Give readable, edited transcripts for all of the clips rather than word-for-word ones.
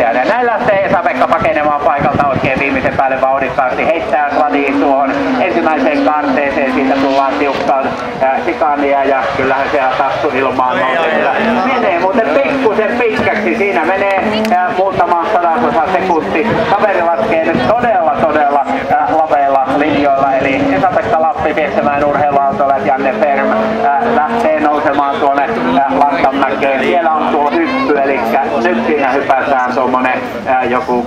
voittajan. Ja näin lähtee Esa-Pekka pakenemaan paikalta oikein viimeisen päälle vauhdikkaasti. Heittää Gladiin tuohon ensimmäiseen kaarteeseen. Siitä tullaan tiukkaan sikania ja kyllähän se tassu ilmaan nousee. Menee muuten pikkusen pitkäksi. Siinä menee muutama sadasosa sekunti. Kaveri laskee nyt todella laveilla linjoilla. Eli Esa-Pekka Lappi pieksemään urheiluautolla. Janne Ferm lähtee nousemaan tuonne Lantanmäkeen. Siellä on tuo hyppy, eli nyt siinä hypätään tuommoinen joku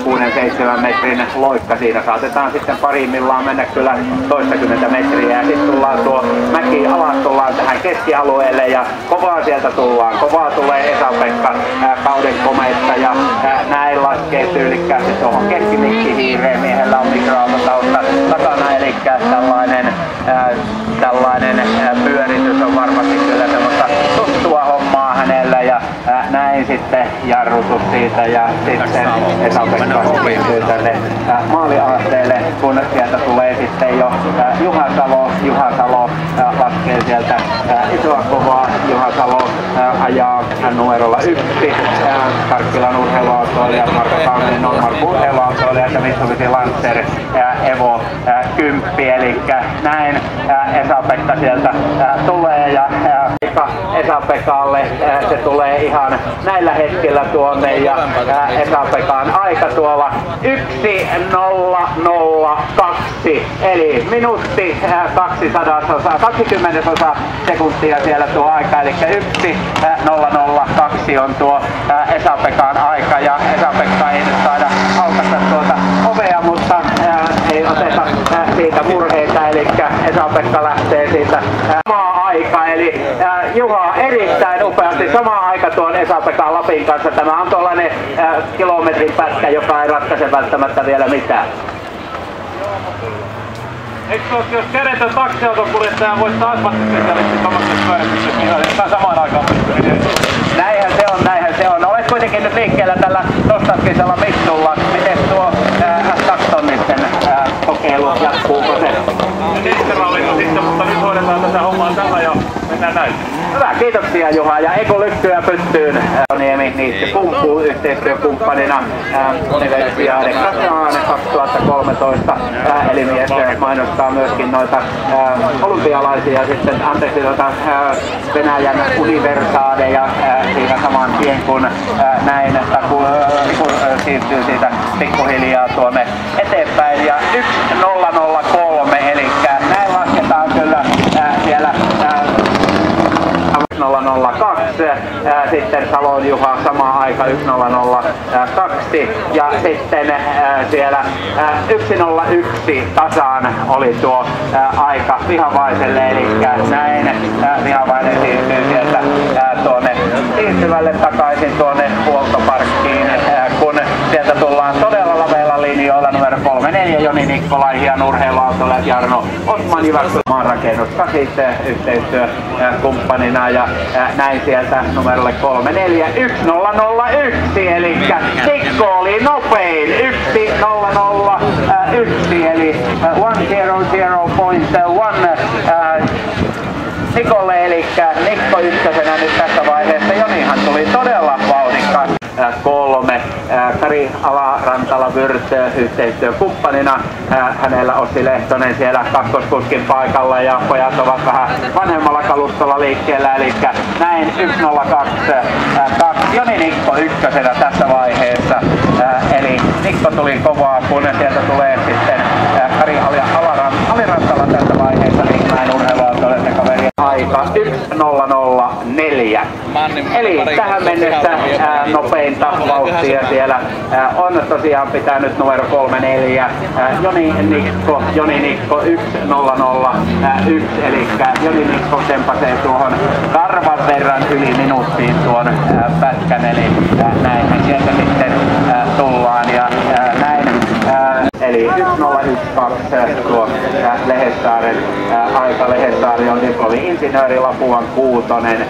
6-7 metrin loikka. Siinä saatetaan sitten parimmillaan mennä kyllä toistakymmentä metriä. Ja sitten tullaan tuo mäki alas, tullaan tähän keskialueelle ja kovaa sieltä tullaan. Kovaa tulee Esa-Pekka kauden komeista ja näin laskee tyylikkäästi tuohon keskimikkihiireen. Miehellä on mikroautotausta takana, eli tällainen pyöritys on varmasti kyllä semmoista tuttua hommaa hänellä ja näin sitten jarrutus siitä ja sitten Esa-Pekka siirtyy tänne maaliahteelle, kun sieltä tulee sitten jo Juha Salo. Juha Salo laskee sieltä isoa kovaa. Juha Salo ajaa numerolla 1. Karkkilan urheiluautoilija, Marko Kauninen on Marko urheiluautoilija ja Mitsubishi Lancer Evo 10. Eli näin Esa-Pekka sieltä tulee ja Esa-Pekalle se tulee ihan näillä hetkillä tuonne ja Esa-Pekan aika tuolla 1:0:02 eli minuutti 20 sekuntia siellä tuo aika, eli 1:0:02 on tuo Esa-Pekan aika ja Esa-Pekka ei nyt saada aukaista tuota ovea, mutta ei oteta siitä murheita, eli Esa-Pekka lähtee siitä samaa aikaa, eli Juha erittäin upeasti sama aika tuon Esa-Pekan Lapin kanssa. Tämä on tuollainen kilometrin pätkä, joka ei ratkaise välttämättä vielä mitään. Eikö jos kädetön taksiautokuljettaja voisi taas ammattispesialistin tuollaisessa pyörityksessä, niin ihan samaan aikaan pystyy. Näinhän se on. Olet kuitenkin nyt liikkeellä tällä nostaskisella mitsulla. Miten tuo S2-tonnisten kokeilu jatkuuko se? Niskarallissa sitten, mutta nyt hoidetaan tätä hommaa tällä ja mennään näin. Hyvä, kiitoksia Juha ja Eko lykkyä pystyyn. Niemi Niitty Kumpuu yhteistyökumppanina Universiade Kazan 2013. Eli mies mainostaa myöskin noita olympialaisia sitten, Venäjän Universaadeja siinä saman tien kun näin siirtyy siitä pikkuhiljaa tuonne eteenpäin ja 1:0:03 eli näin lasketaan kyllä siellä 0:02, sitten Salon Juha sama aika 1:0:02 ja sitten siellä 1:01 tasan oli tuo aika Vihavaiselle, eli näin Vihavainen siirtyy sieltä tuonne siirtyvälle takaisin tuonne huoltoparkkiin, kun sieltä tullaan todella laveilla linjoilla numero 34 Joni Nikkolai, hian urheiluautolle Jarno Osman Jyväskylän maanrakennus 8 yhteistyökumppanina ja näin sieltä numerolle 34 1:0:01 eli Nikko oli nopein 1:0:01 eli 1:00.1 Nikolle, eli Nikko ykkösenä nyt tässä vaiheessa. Jonihan tuli todella vauhdikkaasti. 3 Kari Alarantala Vyrtö yhteistyökumppanina. Hänellä Ossi Lehtonen siellä kakkoskuskin paikalla ja pojat ovat vähän vanhemmalla kalustolla liikkeellä, eli näin 1:02. Joni Nikko ykkösenä tässä vaiheessa. Eli Nikko tuli kovaa, kun sieltä tulee sitten Kari Alirantala tässä vaiheessa, niin näin urheiluautoille se kaveri aika 1:0:04. Eli tähän mennessä nopeinta vauhtia siellä on tosiaan pitänyt numero 34 Joni Nikko 1:0:01 eli Joni Nikko tempasee tuohon karvan verran yli minuuttiin tuon pätkän, eli näinhän sieltä sitten tullaan ja näin. Eli 1:0:12 tuo Lehesaaren aika. Lehesaari on diplomi-insinööri, Lapuan Kuutonen.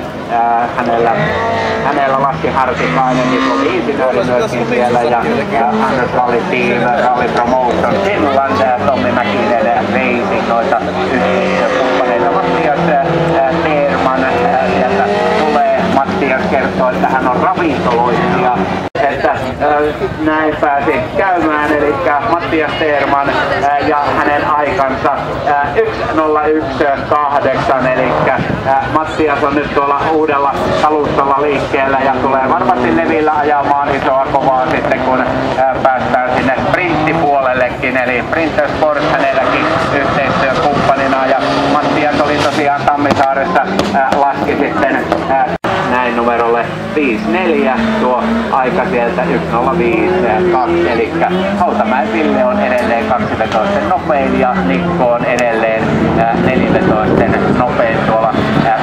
Hänellä Laski Hartikainen, diplomi-insinööri myöskin siellä ja Anders Rally Team, Rally Promotion Finland, Tommi Mäkinen Racing, noita yhteistyökumppaneita. Mattias Teerman sieltä tulee. Mattias kertoo, että hän on ravintoloitsija. Että näin pääsi käymään, eli Mattias Teerman ja hänen aikansa 1:01.8, eli Mattias on nyt tuolla uudella kalustalla liikkeellä ja tulee varmasti levillä ajamaan isoa kovaa sitten, kun päästään sinne sprinttipuolellekin, eli Sprinter Sport hänelläkin yhteistyökumppanina, ja Mattias oli tosiaan Tammisaaressa, laski sitten näin numerolle 5.4 tuo aika sieltä 1:05.2, eli Hautamäen Ville on edelleen 2-vetoisten nopein ja Nikko on edelleen 4-vetoisten nopein tuolla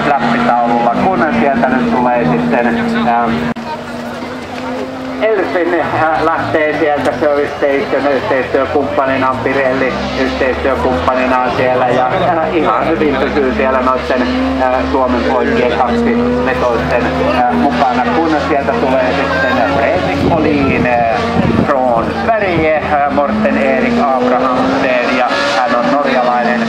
flappitaululla, kun sieltä nyt tulee sitten Elfin lähtee sieltä Service Station yhteistyökumppanina, Pirelli yhteistyökumppanina siellä, ja ihan hyvin pysyy siellä noiden Suomen poikien 2-vetoisten mukana, kun sieltä tulee sitten Fredrik Olin från Sverige, Morten Erik Abrahamsen, ja hän on norjalainen.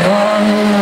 Run